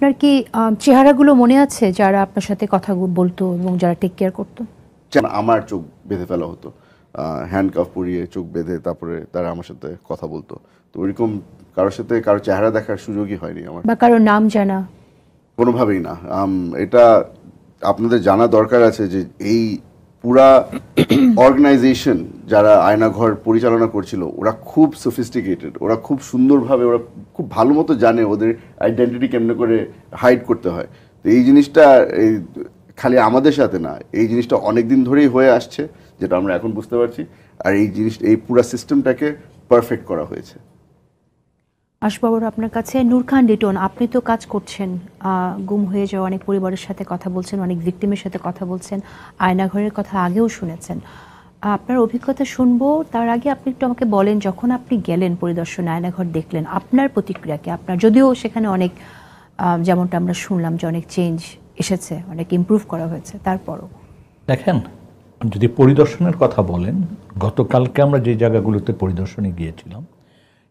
আপনার কি চেহারাগুলো মনে আছে যারা আপনার সাথে কথা বলতো এবং যারা টেক কেয়ার করতো? আমার চোখ বেঁধে ফেলা হতো, হ্যান্ডকাফ পরিয়ে চোখ বেঁধে তারপরে তারা আমার সাথে কথা বলতো। তো ওইরকম কারোর সাথে কারো চেহারা দেখার সুযোগই হয়নি আমার, বা কারো নাম জানা? কোনোভাবেই না। এটা আপনাদের জানা দরকার আছে যে এই পুরা অর্গানাইজেশন যারা আয়নাঘর পরিচালনা করছিল ওরা খুব সফিস্টিকেটেড, ওরা খুব সুন্দরভাবে, ওরা খুব ভালো মতো জানে ওদের আইডেন্টিটি কেমনে করে হাইড করতে হয়। তো এই জিনিসটা খালি আমাদের সাথে না, এই জিনিসটা অনেক দিন ধরেই হয়ে আসছে, যেটা আমরা এখন বুঝতে পারছি। আর এই জিনিস, এই পুরো সিস্টেমটাকে পারফেক্ট করা হয়েছে। আশবাবর, আপনার কাছে নূর খান লিটন, আপনি তো কাজ করছেন, গুম হয়ে যাওয়া অনেক পরিবারের সাথে কথা বলছেন, অনেক ভিকটিমের সাথে কথা বলছেন, আয়নাঘরের কথা আগেও শুনেছেন। আপনার অভিজ্ঞতা শুনবো, তার আগে আপনি একটু আমাকে বলেন, যখন আপনি গেলেন পরিদর্শনে, আয়নাঘর দেখলেন, আপনার প্রতিক্রিয়া কি? আপনার যদিও সেখানে অনেক, যেমনটা আমরা শুনলাম যে অনেক চেঞ্জ এসেছে, অনেক ইমপ্রুভ করা হয়েছে, তারপরও দেখেন, যদি পরিদর্শনের কথা বলেন, গতকালকে আমরা যে জায়গাগুলোতে পরিদর্শনে গিয়েছিলাম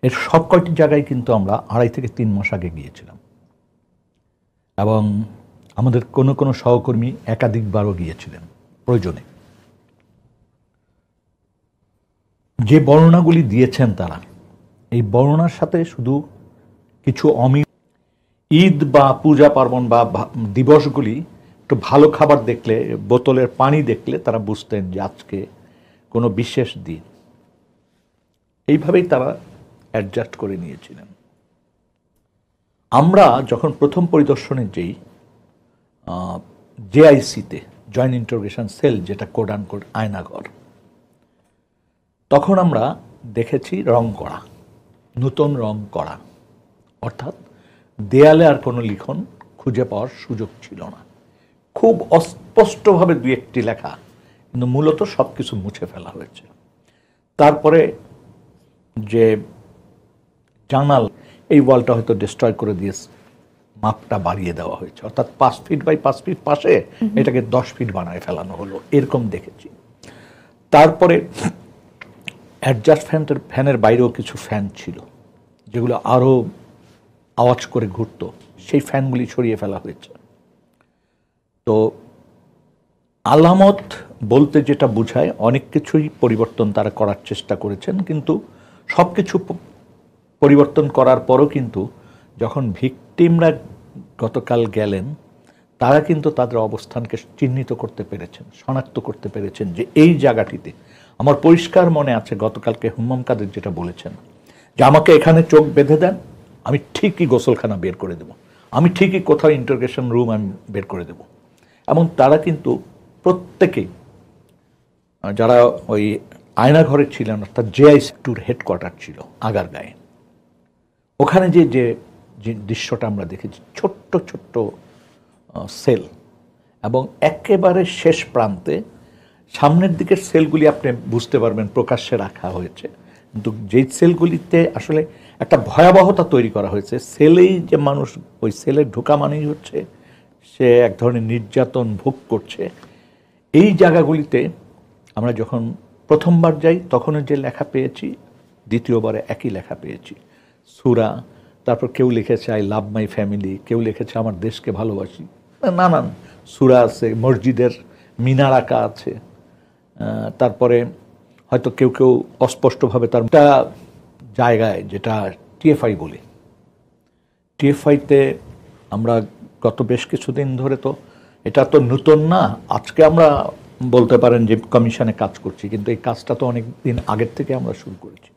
এর সব কয়টি জায়গায় কিন্তু আমরা 2.5 থেকে 3 মাস আগে গিয়েছিলাম, এবং আমাদের কোনো কোনো সহকর্মী একাধিকবারও গিয়েছিলেন প্রয়োজনে। যে বর্ণনাগুলি দিয়েছেন তারা, এই বর্ণনার সাথে শুধু কিছু অমিল। ঈদ বা পূজা পার্বণ বা দিবসগুলি একটু ভালো খাবার দেখলে, বোতলের পানি দেখলে তারা বুঝতেন যে আজকে কোনো বিশেষ দিন। এইভাবেই তারা অ্যাডজাস্ট করে নিয়েছিলেন। আমরা যখন প্রথম পরিদর্শনে যেই জেআইসিতে, জয়েন্ট ইন্টারোগেশন সেল, যেটা কোড অ্যান্ড কোড আয়নাঘর, তখন আমরা দেখেছি রং করা, নতুন রং করা, অর্থাৎ দেয়ালে আর কোনো লিখন খুঁজে পাওয়ার সুযোগ ছিল না। খুব অস্পষ্টভাবে 2-1টি লেখা, কিন্তু মূলত সব কিছু মুছে ফেলা হয়েছে। তারপরে যে জানাল, এই ওয়ালটা হয়তো ডিস্ট্রয় করে দিয়ে মাপটা বাড়িয়ে দেওয়া হয়েছে, অর্থাৎ 5 ফিট বাই 5 ফিট পাশে এটাকে 10 ফিট বানায় ফেলানো হলো, এরকম দেখেছি। তারপরে অ্যাডজাস্ট ফ্যানের বাইরেও কিছু ফ্যান ছিল যেগুলো আরও আওয়াজ করে ঘুরত, সেই ফ্যানগুলি সরিয়ে ফেলা হয়েছে। তো আলামত বলতে যেটা বোঝায়, অনেক কিছুই পরিবর্তন তারা করার চেষ্টা করেছেন, কিন্তু সব কিছু পরিবর্তন করার পরও কিন্তু যখন ভিকটিমরা গতকাল গেলেন, তারা কিন্তু তাদের অবস্থানকে চিহ্নিত করতে পেরেছেন, শনাক্ত করতে পেরেছেন যে এই জায়গাটিতে। আমার পরিষ্কার মনে আছে গতকালকে হুম্মাম কাদের যেটা বলেছেন, যে আমাকে এখানে চোখ বেঁধে দেন, আমি ঠিকই গোসলখানা বের করে দেব, আমি ঠিকই কোথাও ইন্টারোগেশন রুম আমি বের করে দেব। এবং তারা কিন্তু প্রত্যেকেই, যারা ওই আয়নাঘরে ছিলেন, অর্থাৎ জেআইসি টুর হেডকোয়ার্টার ছিল আগারগাঁয়ে, ওখানে যে যে দৃশ্যটা আমরা দেখেছি, ছোট্ট ছোট্ট সেল, এবং একেবারে শেষ প্রান্তে সামনের দিকের সেলগুলি আপনি বুঝতে পারবেন প্রকাশ্যে রাখা হয়েছে, কিন্তু যেই সেলগুলিতে আসলে একটা ভয়াবহতা তৈরি করা হয়েছে, সেলেই যে মানুষ ওই সেলে ঢোকা মানেই হচ্ছে সে এক ধরনের নির্যাতন ভোগ করছে। এই জায়গাগুলিতে আমরা যখন প্রথমবার যাই তখনও যে লেখা পেয়েছি, দ্বিতীয়বারে একই লেখা পেয়েছি, সূরা, তারপর কেউ লিখেছে আই লাভ মাই ফ্যামিলি, কেউ লিখেছে আমার দেশকে ভালোবাসি, নানান সূরা আছে, মসজিদের মিনার আঁকা আছে। তারপরে হয়তো কেউ কেউ অস্পষ্টভাবে তার একটা জায়গায়, যেটা টিএফআই বলি, টিএফআইতে আমরা গত বেশ কিছুদিন ধরে, তো এটা তো নতুন না, আজকে আমরা বলতে পারেন যে কমিশনে কাজ করছি, কিন্তু এই কাজটা তো অনেক দিন আগের থেকে আমরা শুরু করেছি।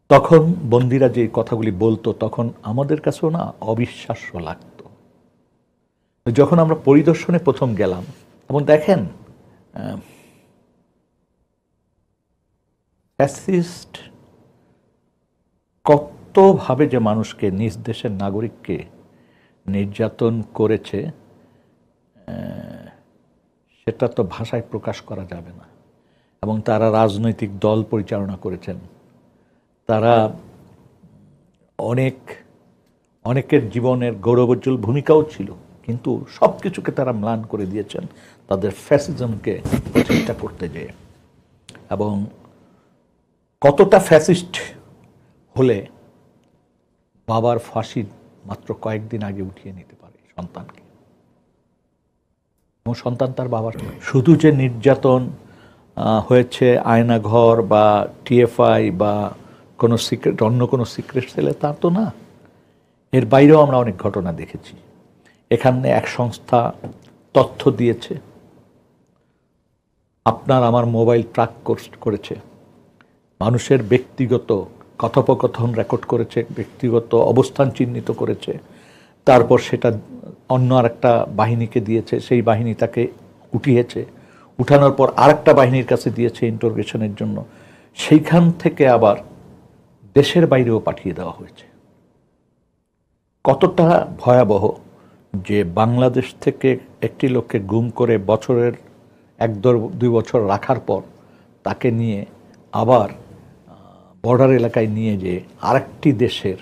তখন বন্দিরা যে কথাগুলি বলতো, তখন আমাদের কাছেও না অবিশ্বাস্য লাগতো। যখন আমরা পরিদর্শনে প্রথম গেলাম, এবং দেখেন ফ্যাসিস্ট কতভাবে যে মানুষকে, নিজ দেশের নাগরিককে নির্যাতন করেছে, সেটা তো ভাষায় প্রকাশ করা যাবে না। এবং তারা রাজনৈতিক দল পরিচালনা করেছেন, তারা অনেকের জীবনের গৌরবোজ্জ্বল ভূমিকাও ছিল, কিন্তু সব কিছুকে তারা ম্লান করে দিয়েছেন তাদের ফ্যাসিজমকে প্রতিষ্ঠা করতে যেয়ে। এবং কতটা ফ্যাসিস্ট হলে বাবার ফাঁসি মাত্র কয়েকদিন আগে উঠিয়ে নিতে পারে সন্তানকে, এবং সন্তান তার বাবার। শুধু যে নির্যাতন হয়েছে আয়নাঘর বা টিএফআই বা কোনো সিক্রেট, অন্য কোনো সিক্রেট সেলে, তা তো না। এর বাইরেও আমরা অনেক ঘটনা দেখেছি। এখানে এক সংস্থা তথ্য দিয়েছে, আপনার আমার মোবাইল ট্র্যাক করেছে, মানুষের ব্যক্তিগত কথোপকথন রেকর্ড করেছে, ব্যক্তিগত অবস্থান চিহ্নিত করেছে, তারপর সেটা অন্য আরেকটা বাহিনীকে দিয়েছে, সেই বাহিনী তাকে উঠিয়েছে, উঠানোর পর আরেকটা বাহিনীর কাছে দিয়েছে ইন্টারোগেশনের জন্য, সেইখান থেকে আবার দেশের বাইরেও পাঠিয়ে দেওয়া হয়েছে। কতটা ভয়াবহ যে বাংলাদেশ থেকে একটি লোককে গুম করে বছরের 1-2 বছর রাখার পর তাকে নিয়ে আবার বর্ডার এলাকায় নিয়ে যে আরেকটি দেশের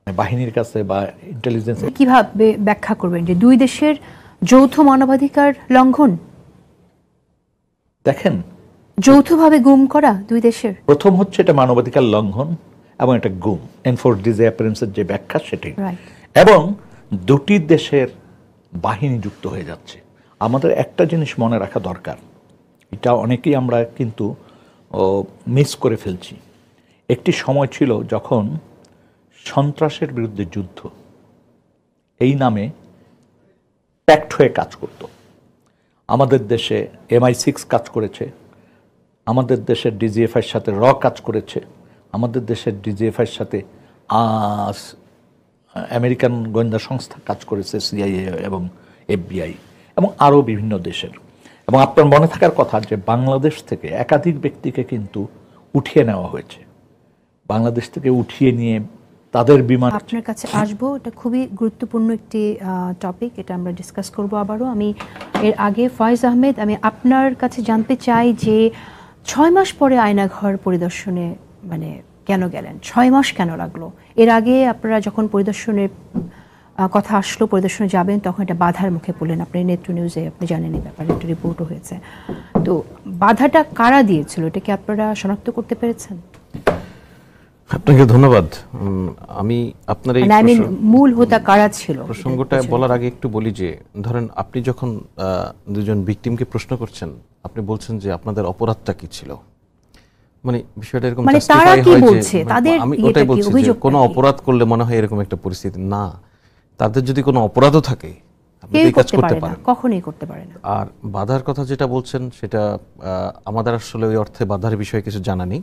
বাহিনীর কাছে বা ইন্টেলিজেন্স। কিভাবে ব্যাখ্যা করবেন যে দুই দেশের যৌথ মানবাধিকার লঙ্ঘন? দেখেন, যৌথভাবে গুম করা দুই দেশের, প্রথম হচ্ছে এটা মানবাধিকার লঙ্ঘন এবং এটা গুম, এনফোর্স ডিসঅ্যাপিয়ারেন্সের যে ব্যাখ্যা সেটাই, এবং দুটি দেশের বাহিনী যুক্ত হয়ে যাচ্ছে। আমাদের একটা জিনিস মনে রাখা দরকার, এটা অনেকেই আমরা কিন্তু মিস করে ফেলছি। একটি সময় ছিল যখন সন্ত্রাসের বিরুদ্ধে যুদ্ধ এই নামে প্যাক্ট হয়ে কাজ করত। আমাদের দেশে MI6 কাজ করেছে, আমাদের দেশের ডিজিএফআইয়ের সাথে কাজ করেছে, আমাদের দেশের ডিজিএফআইয়ের সাথে আমেরিকান গোয়েন্দা সংস্থা কাজ করেছে, CIA এবং FBI এবং আরও বিভিন্ন দেশের। এবং আপনার মনে থাকার কথা যে বাংলাদেশ থেকে একাধিক ব্যক্তিকে কিন্তু উঠিয়ে নেওয়া হয়েছে, বাংলাদেশ থেকে উঠিয়ে নিয়ে তাদের বিমান। আপনার কাছে আসবো, এটা খুবই গুরুত্বপূর্ণ একটি টপিক, এটা আমরা ডিসকাস করব আবারও। আমি এর আগে ফয়েজ আহমেদ, আমি আপনার কাছে জানতে চাই যে 6 মাস পরে আয়নাঘর পরিদর্শনে মানে কেন গেলেন? 6 মাস কেন লাগলো? এর আগে আপনারা যখন পরিদর্শনের কথা আসলো, পরিদর্শনে যাবেন, তখন এটা বাধার মুখে পড়লেন। আপনি নেত্র নিউজে আপনি জানেন এই ব্যাপারে, একটা রিপোর্টও হয়েছে। তো বাধাটা কারা দিয়েছিল, এটা কি আপনারা শনাক্ত করতে পেরেছেন? আপনাকে ধন্যবাদ। আমি আপনার এই মূল হোতা কারা ছিল প্রসঙ্গটা বলার আগে একটু বলি যে, ধরেন আপনি যখন দুজন ভিকটিমকে প্রশ্ন করছেন, আপনি বলছেন যে আপনাদের অপরাধটা কি ছিল, মানে বিষয়টা এরকম জাস্টিফাই হয় যে আমি ওটাই বলছি যে কোনো অপরাধ করলে মনে হয় এরকম একটা পরিস্থিতি না। তাদের যদি কোনো অপরাধও থাকে আপনি এই কাজ করতে পারেন, কখনোই করতে পারে না। আর বাধার কথা যেটা বলছেন সেটা আমাদের আসলে ওই অর্থে বাধার বিষয়ে কিছু জানা নেই।